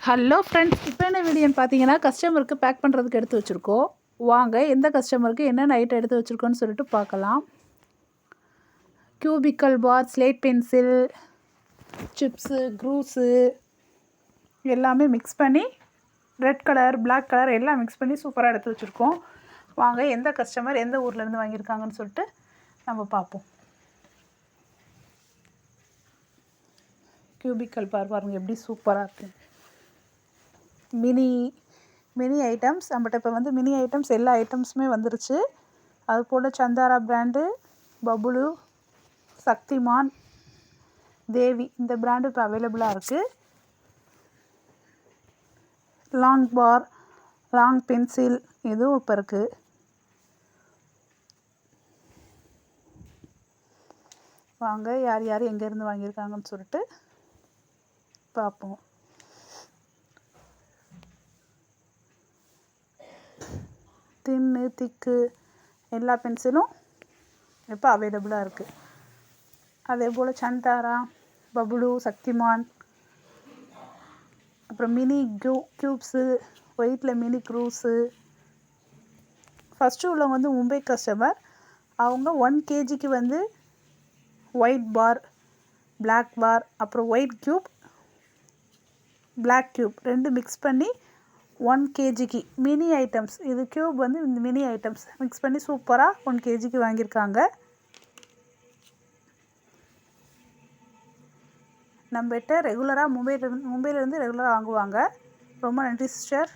Hello friends, இப்போ என்ன வீடியோன்னு பார்த்தீங்கன்னா, கஸ்டமருக்கு பேக் பண்ணுறதுக்கு எடுத்து வச்சுருக்கோம். வாங்க எந்த கஸ்டமருக்கு என்னென்ன ஐட்டம் எடுத்து வச்சுருக்கோன்னு சொல்லிட்டு பார்க்கலாம். கியூபிக்கல் பார், ஸ்லேட் பென்சில், சிப்ஸு, க்ரூஸு எல்லாமே மிக்ஸ் பண்ணி ரெட் கலர், பிளாக் கலர் எல்லாம் மிக்ஸ் பண்ணி சூப்பராக எடுத்து வச்சுருக்கோம். வாங்க எந்த கஸ்டமர் எந்த ஊர்லேருந்து வாங்கியிருக்காங்கன்னு சொல்லிட்டு நம்ம பார்ப்போம். கியூபிக்கல் பார் பாருங்கள் எப்படி சூப்பராக இருக்குது. மினி ஐட்டம்ஸ் நம்மகிட்ட இப்போ வந்து மினி ஐட்டம்ஸ் எல்லா ஐட்டம்ஸுமே வந்துருச்சு. அது போல் சந்தாரா பிராண்டு, பபுலு, சக்திமான், தேவி இந்த பிராண்டு இப்போ அவைலபிளாக இருக்குது. லாங் பார், லாங் பென்சில் இதுவும் இப்போ இருக்குது. வாங்க யார் யார் எங்கேருந்து வாங்கியிருக்காங்கன்னு சொல்லிட்டு பார்ப்போம். தின்னு திக்கு எல்லா பென்சிலும் இப்போ அவைலபிளாக இருக்குது. அதே போல் சந்தாரா, பபுலு, சக்திமான், அப்புறம் மினி க்யூப்ஸு, ஒயிட்டில் மினி க்ரூஸு. ஃபஸ்ட்டு உள்ளவங்க வந்து மும்பை கஸ்டமர். அவங்க 1 kgக்கு வந்து ஒயிட் பார், பிளாக் பார், அப்புறம் ஒயிட் க்யூப், பிளாக் க்யூப் ரெண்டு மிக்ஸ் பண்ணி 1 kgக்கு மினி ஐட்டம்ஸ். இது க்யூப் வந்து இந்த மினி ஐட்டம்ஸ் மிக்ஸ் பண்ணி சூப்பராக 1 kgக்கு வாங்கியிருக்காங்க. நம்மகிட்ட ரெகுலராக மும்பையிலேருந்து ரெகுலராக வாங்குவாங்க. ரொம்ப நன்றி சிஸ்டர்.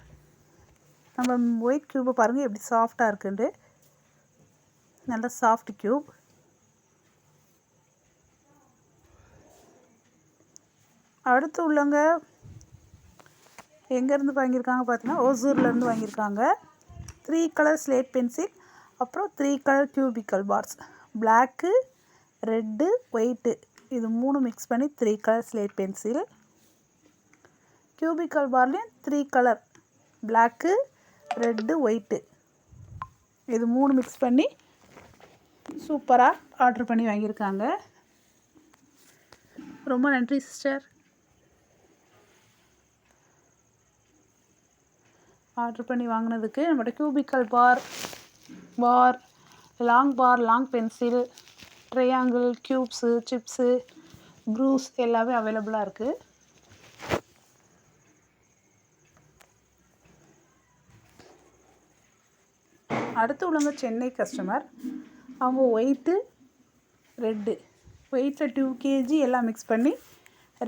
நம்ம ஒயிட் க்யூப்பை பாருங்கள் எப்படி சாஃப்டாக இருக்குண்டு. நல்ல சாஃப்ட் க்யூப். அடுத்து உள்ளவங்க எங்கேருந்து வாங்கியிருக்காங்க பார்த்தீங்கன்னா, ஓசூர்லேருந்து வாங்கியிருக்காங்க. 3 கலர் ஸ்லேட் பென்சில், அப்புறம் 3 colour cubical bars, black, red, white இது 3 மிக்ஸ் பண்ணி 3 கலர் ஸ்லேட் பென்சில். கியூபிக்கல் பார்லேயும் 3 கலர் பிளாக்கு, ரெட்டு, ஒயிட்டு இது 3 மிக்ஸ் பண்ணி சூப்பராக ஆர்டர் பண்ணி வாங்கியிருக்காங்க. ரொம்ப நன்றி சிஸ்டர். ஆர்டர் பண்ணி வாங்கினதுக்கு. நம்மகிட்ட cubical bar, long pencil, triangle, cubes, chips, க்ரூஸ் எல்லாமே அவைலபிளாக இருக்குது. அடுத்து உள்ளவங்க சென்னை கஸ்டமர். அவங்க ஒயிட்டு, ரெட்டு, ஒயிட்டில் 2 kg எல்லாம் மிக்ஸ் பண்ணி,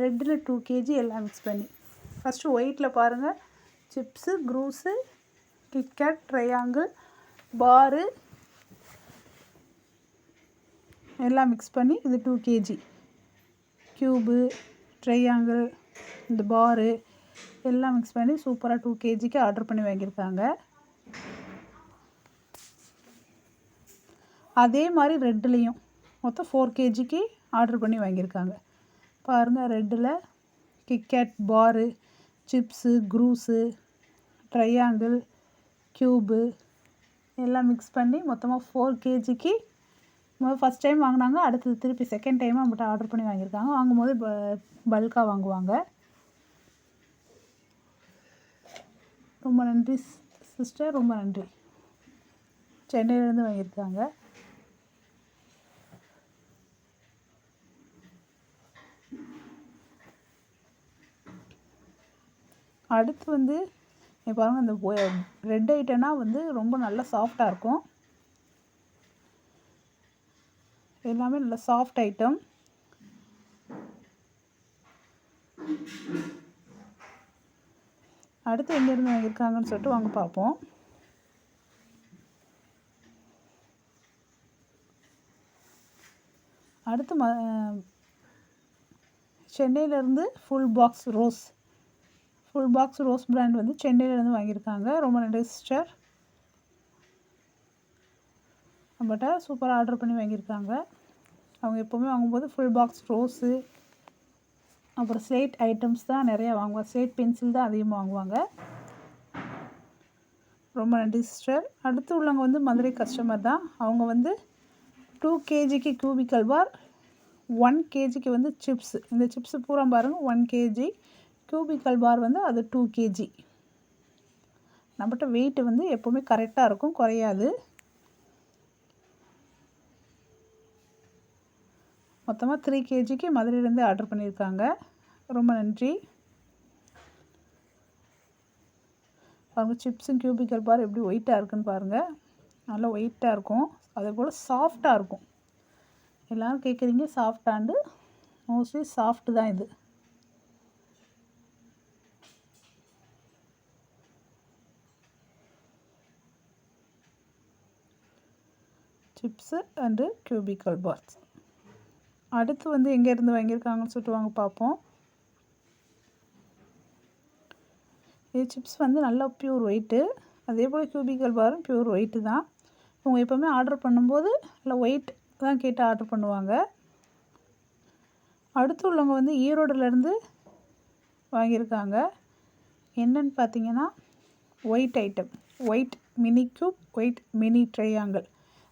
ரெட்டில் 2 kg எல்லாம் மிக்ஸ் பண்ணி. ஃபஸ்ட்டு ஒயிட்டில் பாருங்கள், சிப்ஸு, க்ரூஸு, கிட்கேட், ட்ரையாங்கிள், பாரு எல்லாம் மிக்ஸ் பண்ணி இது 2 kg. க்யூபு, ட்ரையாங்கிள், இந்த பாரு எல்லாம் மிக்ஸ் பண்ணி சூப்பராக 2 kgக்கு ஆர்டர் பண்ணி வாங்கியிருக்காங்க. அதே மாதிரி ரெட்டுலேயும் மொத்தம் 4 kgக்கு ஆர்டர் பண்ணி வாங்கியிருக்காங்க. பாருங்கள் ரெட்டில் கிட்கேட், பாரு, சிப்ஸு, க்ரூஸு, ட்ரையாங்கிள், க்யூபு எல்லாம் மிக்ஸ் பண்ணி மொத்தமாக 4 kgக்கு ஃபஸ்ட் டைம் வாங்கினாங்க. அடுத்தது திருப்பி செகண்ட் டைமாக நம்மகிட்ட ஆர்டர் பண்ணி வாங்கியிருக்காங்க. வாங்கும்போது பல்காக வாங்குவாங்க. ரொம்ப நன்றி சிஸ்டர், ரொம்ப நன்றி. சென்னையிலேருந்து வாங்கியிருக்காங்க. அடுத்து வந்து பாருங்கள், இந்த ரெட் ஐட்டம்னா வந்து ரொம்ப நல்லா சாஃப்டாக இருக்கும். எல்லாமே நல்ல சாஃப்ட் ஐட்டம். அடுத்து எங்கேருந்து வாங்கியிருக்காங்கன்னு சொல்லிட்டு வாங்க பார்ப்போம். அடுத்து சென்னையிலேருந்து ஃபுல் பாக்ஸ் ரோஸ் பிராண்ட் வந்து சென்னையிலேருந்து வாங்கியிருக்காங்க. ரொம்ப நன்றி சிஸ்டர். நம்மகிட்ட சூப்பராக ஆர்டர் பண்ணி வாங்கியிருக்காங்க. அவங்க எப்போவுமே வாங்கும்போது ஃபுல் பாக்ஸ் ரோஸு, அப்புறம் ஸ்லேட் ஐட்டம்ஸ் தான் நிறையா வாங்குவாங்க. ஸ்லேட் பென்சில் தான் அதிகமாக வாங்குவாங்க. ரொம்ப நன்றி சிஸ்டர். அடுத்து உள்ளவங்க வந்து மதுரை கஸ்டமர் தான். அவங்க வந்து 2 kgக்கு கியூபிக்கல் பார், 1 kgக்கு வந்து சிப்ஸு. இந்த சிப்ஸு பூரா பாருங்கள் 1 kg கியூபிக்கல் பார் வந்து அது 2 kg. நம்மகிட்ட வெயிட் வந்து எப்போவுமே கரெக்டாக இருக்கும், குறையாது. மொத்தமாக 3 kgக்கு மதுரையிலேருந்து ஆர்டர் பண்ணியிருக்காங்க. ரொம்ப நன்றி. பாருங்கள், சிப்ஸும் கியூபிக்கல் பார் எப்படி ஒயிட்டாக இருக்குன்னு பாருங்கள். நல்லா ஒயிட்டாக இருக்கும், அதே போல் சாஃப்டாக இருக்கும். எல்லோரும் கேட்குறீங்க சாஃப்டாண்டு, மோஸ்ட்லி சாஃப்ட்டு தான் இது. Chips and cubical bars. அடுத்து வந்து எங்கேருந்து வாங்கியிருக்காங்கன்னு சொல்லிட்டு வாங்க பார்ப்போம். இது சிப்ஸ் வந்து நல்லா ப்யூர் ஒயிட்டு, அதே போல் கியூபிக்கல் பாரும் ப்யூர் ஒயிட்டு தான். அவங்க எப்போவுமே ஆர்டர் பண்ணும்போது இல்லை ஒயிட் தான் கேட்டு ஆர்டர் பண்ணுவாங்க. அடுத்து உள்ளவங்க வந்து ஈரோடுலேருந்து வாங்கியிருக்காங்க. என்னன்னு பார்த்தீங்கன்னா white item, white mini cube, white mini triangle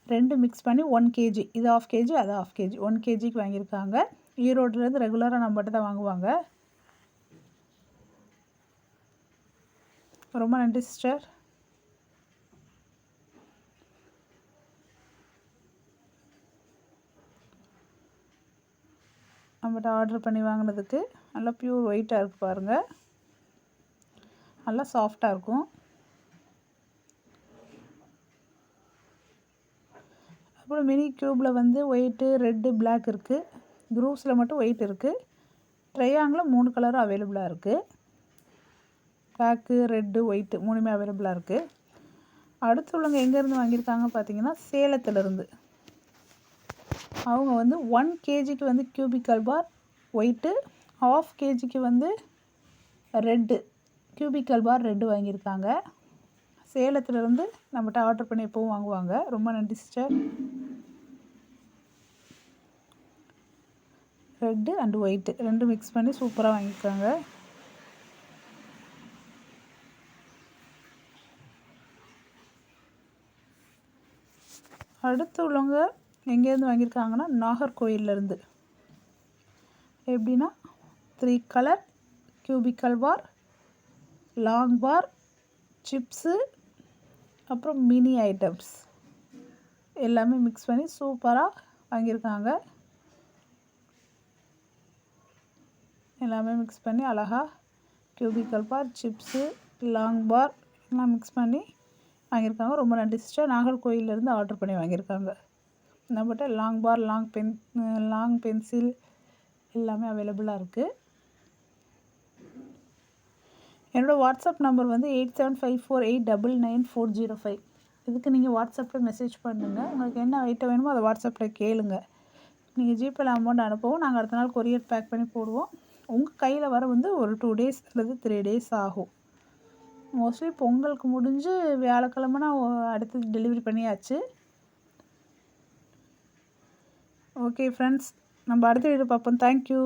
ரெண்டு மிக்ஸ் பண்ணி 1 kg. இது 1/2 kg, அது 1/2 kg. 1 kgக்கு வாங்கியிருக்காங்க. ஈரோடுலேருந்து ரெகுலராக நம்மகிட்ட தான் வாங்குவாங்க. ரொம்ப நன்றி சிஸ்டர். நம்மகிட்ட ஆர்டர் பண்ணி வாங்கினதுக்கு. நல்லா ப்யூர் ஒயிட்டாக இருக்குது பாருங்கள், நல்லா சாஃப்டாக இருக்கும். அப்புறம் மினி க்யூப்பில் வந்து ஒயிட்டு, ரெட்டு, பிளாக் இருக்குது. க்ரூஸில் மட்டும் ஒயிட் இருக்குது. ட்ரையாங்கில் 3 கலரும் அவைலபிளாக இருக்குது. பிளாக்கு, ரெட்டு, ஒயிட்டு 3மே அவைலபிளாக இருக்குது. அடுத்து உள்ளவங்க எங்கேருந்து வாங்கியிருக்காங்க பார்த்தீங்கன்னா சேலத்துலேருந்து. அவங்க வந்து 1 kgக்கு வந்து கியூபிக்கல் பார் ஒயிட்டு, 1/2 kgக்கு வந்து ரெட்டு, கியூபிக்கல் பார் ரெட்டு வாங்கியிருக்காங்க. சேலத்துலேருந்து நம்மகிட்ட ஆர்டர் பண்ணி எப்போவும் வாங்குவாங்க. ரொம்ப நன்றி சிஸ்டர். ரெட்டு அண்டு ஒயிட்டு ரெண்டும் மிக்ஸ் பண்ணி சூப்பராக வாங்கியிருக்காங்க. அடுத்து உள்ளவங்க எங்கேருந்து வாங்கியிருக்காங்கன்னா நாகர்கோயிலேருந்து. எப்படின்னா 3 கலர் கியூபிக்கல் பார், லாங் பார், சிப்ஸு, அப்புறம் மினி ஐட்டம்ஸ் எல்லாமே மிக்ஸ் பண்ணி சூப்பராக வாங்கியிருக்காங்க. எல்லாமே மிக்ஸ் பண்ணி அழகாக கியூபிக்கல் பார், சிப்ஸு, லாங் பார் எல்லாம் மிக்ஸ் பண்ணி வாங்கியிருக்காங்க. ரொம்ப நன்றி சிஸ்டர். நாகர்கோயிலேருந்து ஆர்டர் பண்ணி வாங்கியிருக்காங்க. நம்மகிட்ட லாங் பார், லாங் பென்சில் எல்லாமே அவைலபிளாக இருக்குது. என்னோடய வாட்ஸ்அப் நம்பர் வந்து 8754899405. இதுக்கு நீங்கள் வாட்ஸ்அப்பில் மெசேஜ் பண்ணுங்கள். உங்களுக்கு என்ன ஐட்டம் வேணுமோ அதை வாட்ஸ்அப்பில் கேளுங்க. நீங்கள் ஜிபேல அமௌண்ட் அனுப்பவும் நாங்கள் அடுத்த நாள் கொரியர் பேக் பண்ணி போடுவோம். உங்கள் கையில் வர வந்து ஒரு 2 days அல்லது 3 days ஆகும். மோஸ்ட்லி பொங்கலுக்கு முடிஞ்சு வியாழக்கிழமைனா அடுத்து டெலிவரி பண்ணியாச்சு. ஓகே ஃப்ரெண்ட்ஸ், நம்ம அடுத்த வீடியோ பார்ப்போம். தேங்க்யூ.